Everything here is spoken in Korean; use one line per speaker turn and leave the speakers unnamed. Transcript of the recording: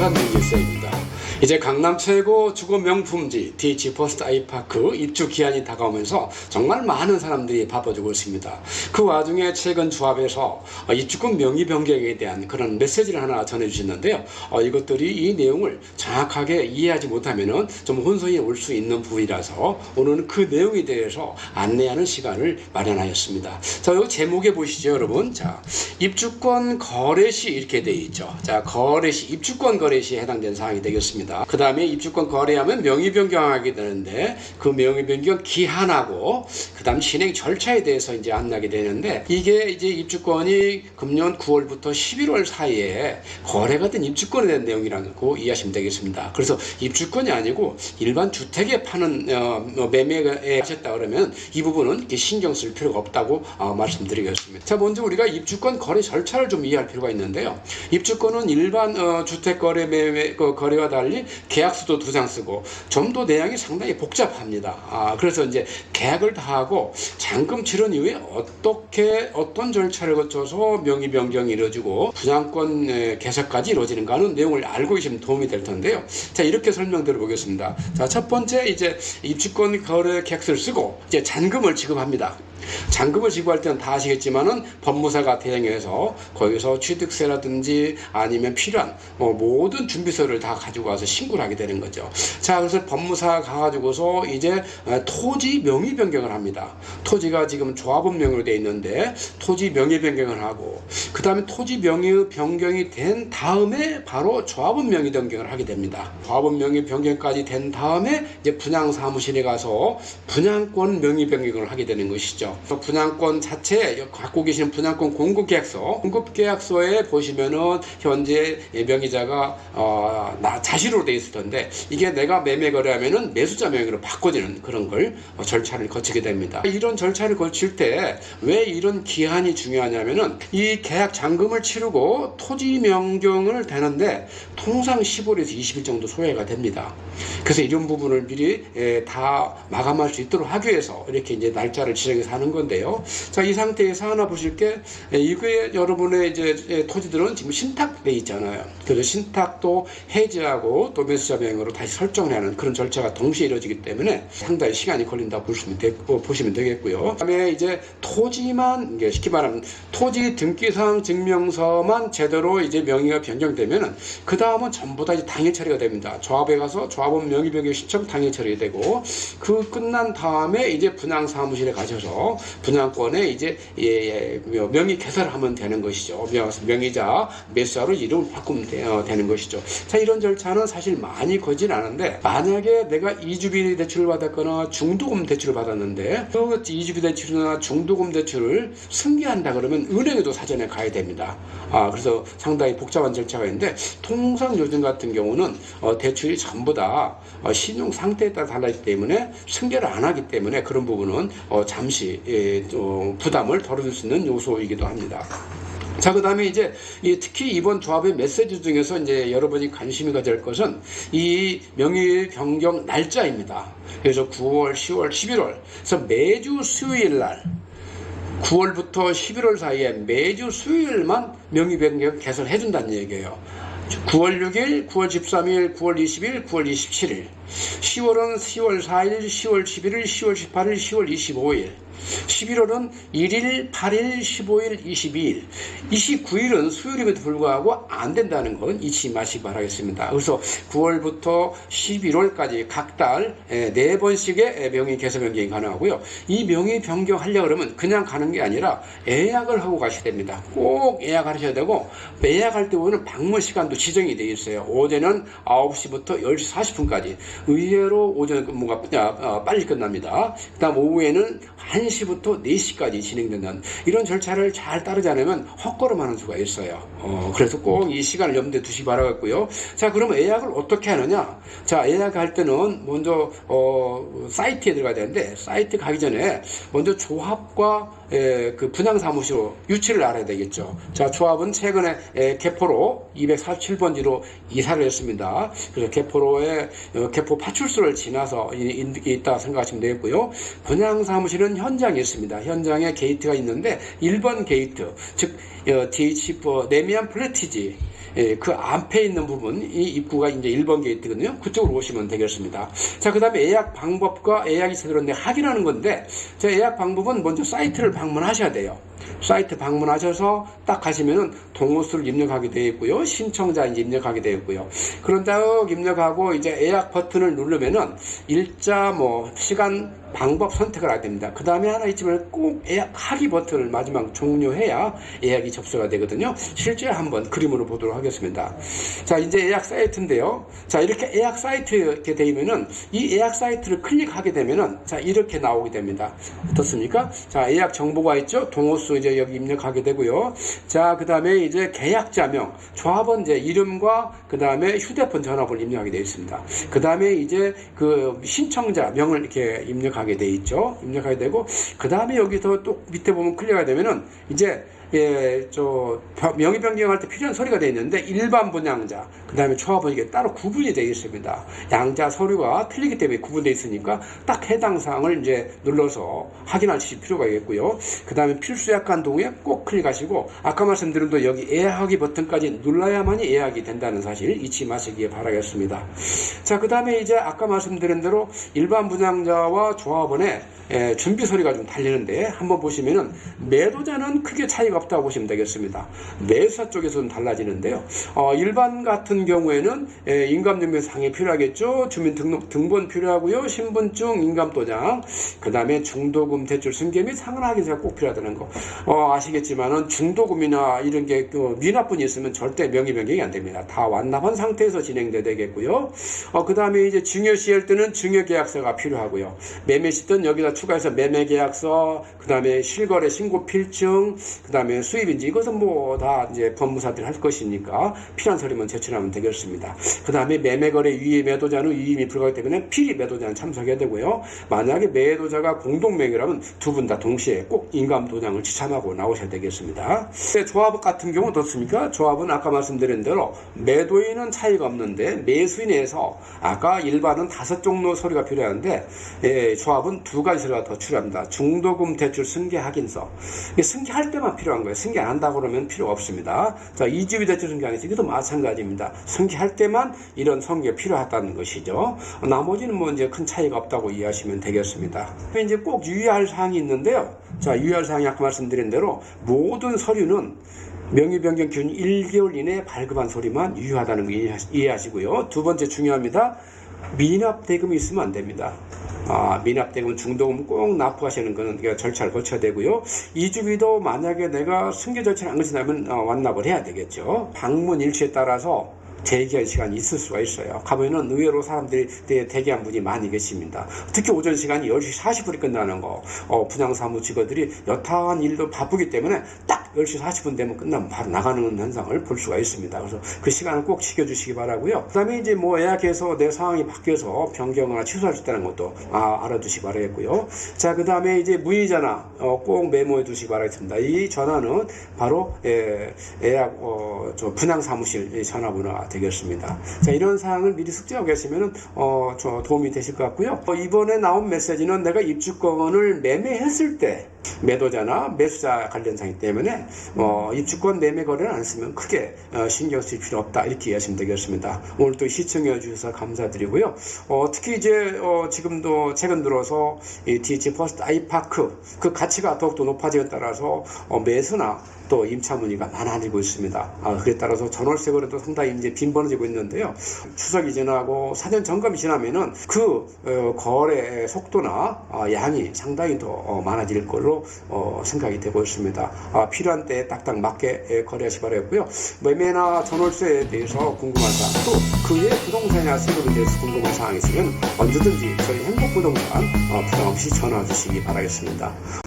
부산 명기세입니다. 이제 강남 최고 주거 명품지 DH 퍼스트 아이파크 입주 기한이 다가오면서 정말 많은 사람들이 바빠지고 있습니다. 그 와중에 최근 조합에서 입주권 명의 변경에 대한 그런 메시지를 하나 전해주셨는데요. 이것들이 이 내용을 정확하게 이해하지 못하면 좀 혼선이 올 수 있는 부분이라서 오늘은 그 내용에 대해서 안내하는 시간을 마련하였습니다. 자, 여기 제목에 보시죠, 여러분. 자, 입주권 거래시 이렇게 되어 있죠. 자, 거래시, 입주권 거래시에 해당되는 사항이 되겠습니다. 그 다음에 입주권 거래하면 명의 변경하게 되는데 그 명의 변경 기한하고 그 다음 진행 절차에 대해서 이제 안내하게 되는데 이게 이제 입주권이 금년 9월부터 11월 사이에 거래가 된 입주권에 대한 내용이라고 이해하시면 되겠습니다. 그래서 입주권이 아니고 일반 주택에 파는 매매에 하셨다 그러면 이 부분은 이렇게 신경 쓸 필요가 없다고 말씀드리겠습니다. 자, 먼저 우리가 입주권 거래 절차를 좀 이해할 필요가 있는데요. 입주권은 일반 주택 거래 매매 거래와 달리 계약서도 2장 쓰고 좀 더 내용이 상당히 복잡합니다. 그래서 이제 계약을 다 하고 잔금 치른 이후에 어떤 절차를 거쳐서 명의 변경이 이루어지고 분양권 개설까지 이루어지는가 하는 내용을 알고 계시면 도움이 될 텐데요. 자, 이렇게 설명드려 보겠습니다. 자, 첫 번째 이제 입주권 거래 계약서를 쓰고 이제 잔금을 지급합니다. 잔금을 지급할 때는 다 아시겠지만은 법무사가 대행해서 거기서 취득세라든지 아니면 필요한 모든 준비서를 다 가지고 와서 신고를 하게 되는 거죠. 자, 그래서 법무사 가가지고서 이제 토지 명의 변경을 합니다. 토지가 지금 조합원 명의로 되어 있는데 토지 명의 변경을 하고 그 다음에 토지 명의 변경이 된 다음에 바로 조합원 명의 변경을 하게 됩니다. 조합원 명의 변경까지 된 다음에 이제 분양사무실에 가서 분양권 명의 변경을 하게 되는 것이죠. 분양권 자체 갖고 계시는 분양권 공급계약서에 보시면은 현재 명의자가 나 자신으로 되어 있을 텐데 이게 내가 매매 거래하면은 매수자 명의로 바꿔지는 그런 걸 절차를 거치게 됩니다. 이런 절차를 거칠 때 왜 이런 기한이 중요하냐면은 이 계약 잔금을 치르고 토지 변경을 되는데 통상 15일에서 20일 정도 소요가 됩니다. 그래서 이런 부분을 미리 다 마감할 수 있도록 하기 위해서 이렇게 이제 날짜를 지정해서 하는 건데요. 자, 이 상태에서 하나 보실 게 이게 여러분의 이제 토지들은 지금 신탁돼 있잖아요. 그래서 신탁도 해지하고 또 매수자 명의로 다시 설정을 하는 그런 절차가 동시에 이루어지기 때문에 상당히 시간이 걸린다고 보시면 되겠고요. 그다음에 이제 토지만 이게 쉽게 말하면 토지 등기사항 증명서만 제대로 이제 명의가 변경되면은 그 다음은 전부 다 이제 당일 처리가 됩니다. 조합에 가서 조합원 명의 변경 신청 당일 처리되고 그 끝난 다음에 이제 분양사무실에 가셔서 분양권에 이제 명의 개설을 하면 되는 것이죠. 명의자 매수자로 이름을 바꾸면 되는 것이죠. 자, 이런 절차는 사실 많이 거진 않은데 만약에 내가 이주비 대출을 받았거나 중도금 대출을 받았는데 그 이주비 대출이나 중도금 대출을 승계한다 그러면 은행에도 사전에 가야 됩니다. 그래서 상당히 복잡한 절차가 있는데 통상 요즘 같은 경우는 대출이 전부 다 신용 상태에 따라 달라지기 때문에 승계를 안 하기 때문에 그런 부분은 잠시 부담을 덜어줄 수 있는 요소이기도 합니다. 자, 그 다음에 이제 특히 이번 조합의 메시지 중에서 이제 여러분이 관심이 가질 것은 이 명의 변경 날짜입니다. 그래서 9월, 10월, 11월. 그래서 매주 수요일 날 9월부터 11월 사이에 매주 수요일만 명의 변경 개설해 준다는 얘기예요. 9월 6일, 9월 13일, 9월 20일, 9월 27일. 10월은 10월 4일, 10월 11일, 10월 18일, 10월 25일. 11월은 1일, 8일, 15일, 22일. 29일은 수요일임에도 불구하고 안 된다는 건 잊지 마시기 바라겠습니다. 그래서 9월부터 11월까지 각 달 4번씩의 명의 개설 변경이 가능하고요. 이 명의 변경하려고 그러면 그냥 가는 게 아니라 예약을 하고 가셔야 됩니다. 꼭 예약하셔야 되고 예약할 때 보면 방문 시간도 지정이 되어 있어요. 오전은 9시부터 10시 40분까지. 의외로 오전 근무가 빨리 끝납니다. 그 다음 오후에는 1시부터 4시까지 진행된다는 이런 절차를 잘 따르지 않으면 헛걸음하는 수가 있어요. 그래서 꼭 이 시간을 염두에 두시기 바라겠고요. 자, 그러면 예약을 어떻게 하느냐? 자, 예약할 때는 먼저 사이트에 들어가야 되는데 사이트 가기 전에 먼저 조합과 그 분양사무소 유치를 알아야 되겠죠. 자, 조합은 최근에 개포로 247번지로 이사를 했습니다. 그래서 개포로에 개포 파출소를 지나서 있다 생각하시면 되겠고요. 분양사무실은 현장에 있습니다. 현장에 게이트가 있는데 1번 게이트, 즉 DH4 내미안 플래티지 그 앞에 있는 부분, 이 입구가 이제 1번 게이트거든요. 그쪽으로 오시면 되겠습니다. 자, 그 다음에 예약 방법과 예약이 제대로 확인하는 건데, 자, 예약 방법은 먼저 사이트를 방문하셔야 돼요. 사이트 방문하셔서 딱 가시면은 동호수를 입력하게 되어 있고요. 신청자 이제 입력하게 되어 있고요. 그런 다음 입력하고 이제 예약 버튼을 누르면은 일자 시간 방법 선택을 하게 됩니다. 그 다음에 하나 있지만 꼭 예약하기 버튼을 마지막 종료해야 예약이 접수가 되거든요. 실제 한번 그림으로 보도록 하겠습니다. 자, 이제 예약 사이트인데요. 자, 이렇게 예약 사이트에 이렇게 되면은 이 예약 사이트를 클릭하게 되면은 자, 이렇게 나오게 됩니다. 어떻습니까? 자, 예약 정보가 있죠. 동호수 이제 여기 입력하게 되고요. 자, 그 다음에 이제 계약자명, 조합원 이제 이름과 그 다음에 휴대폰 전화번호를 입력하게 되어 있습니다. 그 다음에 이제 그 신청자 명을 이렇게 입력하게 되어 있죠. 입력하게 되고, 그 다음에 여기서 또 밑에 보면 클릭하게 되면은 이제 명의 변경할 때 필요한 서류가 되어 있는데, 일반 분양자, 그 다음에 조합원 이게 따로 구분이 되어 있습니다. 양자 서류가 틀리기 때문에 구분되어 있으니까 딱 해당 사항을 이제 눌러서 확인하실 필요가 있겠고요. 그 다음에 필수 예약한 동에 꼭 클릭하시고, 아까 말씀드린 또 여기 예약하기 버튼까지 눌러야만이 예약이 된다는 사실 잊지 마시기 바라겠습니다. 자, 그 다음에 이제 아까 말씀드린 대로 일반 분양자와 조합원의 준비 서류가 좀 달리는데, 한번 보시면은 매도자는 크게 차이가 없다고 보시면 되겠습니다. 매수자 쪽에서는 달라지는데요. 일반 같은 경우에는 인감증명상이 필요하겠죠. 주민등록 등본 필요하고요. 신분증, 인감도장, 그 다음에 중도금 대출 승계 및 상환 확인서가 꼭 필요하다는 거 아시겠지만은, 중도금이나 이런 게 미납분이 있으면 절대 명의 변경이 안 됩니다. 다 완납한 상태에서 진행돼야 되겠고요. 그 다음에 이제 증여시할 때는 증여계약서가 필요하고요. 매매시든 여기다 추가해서 매매계약서, 그 다음에 실거래 신고 필증, 그 다음에 수입인지, 이것은 다 이제 법무사들이 할 것이니까 필요한 서류만 제출하면 되겠습니다. 그 다음에 매매거래 유의 매도자는 유임이 불가하기 때문에 필히 매도자는 참석해야 되고요. 만약에 매도자가 공동명의라면 두 분 다 동시에 꼭 인감도장을 지참하고 나오셔야 되겠습니다. 조합 같은 경우는 어떻습니까? 조합은 아까 말씀드린 대로 매도인은 차이가 없는데, 매수인에서 아까 일반은 5종로 서류가 필요한데, 조합은 2가지 서류가 더 필요합니다. 중도금 대출 승계 확인서. 승계할 때만 필요한 거예요. 승계 안 한다고 그러면 필요 없습니다. 자, 이주비 대출 승계 확인서, 이것도 마찬가지입니다. 승계할 때만 이런 성계가 필요하다는 것이죠. 나머지는 이제 큰 차이가 없다고 이해하시면 되겠습니다. 이제 꼭 유의할 사항이 있는데요. 자, 유의할 사항이 아까 말씀드린 대로 모든 서류는 명의 변경 기준 1개월 이내에 발급한 서류만 유효하다는 거 이해하시고요. 두 번째 중요합니다. 미납 대금이 있으면 안 됩니다. 미납 대금, 중도금 꼭 납부하시는 거는 절차를 거쳐야 되고요. 이주비도 만약에 내가 승계 절차를 안 거친다면 완납을 해야 되겠죠. 방문 일치에 따라서 대기할 시간이 있을 수가 있어요. 가보면은 의외로 사람들이 대기한 분이 많이 계십니다. 특히 오전 시간이 10시 40분에 끝나는 거, 분양사무 직원들이 여타한 일도 바쁘기 때문에 딱 10시 40분 되면 끝나면 바로 나가는 현상을 볼 수가 있습니다. 그래서 그 시간을 꼭 지켜주시기 바라고요. 그 다음에 이제 예약해서 내 상황이 바뀌어서 변경이나 취소할 수 있다는 것도 알아두시기 바라겠고요. 자, 그 다음에 이제 문의전화 꼭 메모해 두시기 바라겠습니다. 이 전화는 바로 예약 분양사무실 전화번호가 되겠습니다. 자, 이런 사항을 미리 숙지하고 계시면은 도움이 되실 것 같고요. 이번에 나온 메시지는 내가 입주권을 매매했을 때 매도자나 매수자 관련 사항이기 때문에 입주권 매매 거래를 안 쓰면 크게 신경 쓸 필요 없다, 이렇게 이해하시면 되겠습니다. 오늘 또 시청해 주셔서 감사드리고요. 특히 이제 지금도 최근 들어서 이 DH 퍼스트 아이파크 그 가치가 더욱더 높아지에 따라서 매수나 또 임차 문의가 많아지고 있습니다. 그에 따라서 전월세 거래도 상당히 이제 빈번해지고 있는데요. 추석이 지나고 사전 점검이 지나면은 그 거래 속도나 양이 상당히 더 많아질 걸로 생각이 되고 있습니다. 필요한 때에 딱딱 맞게 거래하시 바라겠고요. 매매나 전월세에 대해서 궁금한 사항, 또 그 외 부동산이나 세금에 대해서 궁금한 사항이 있으면 언제든지 저희 행복부동산 부담 없이 전화 주시기 바라겠습니다.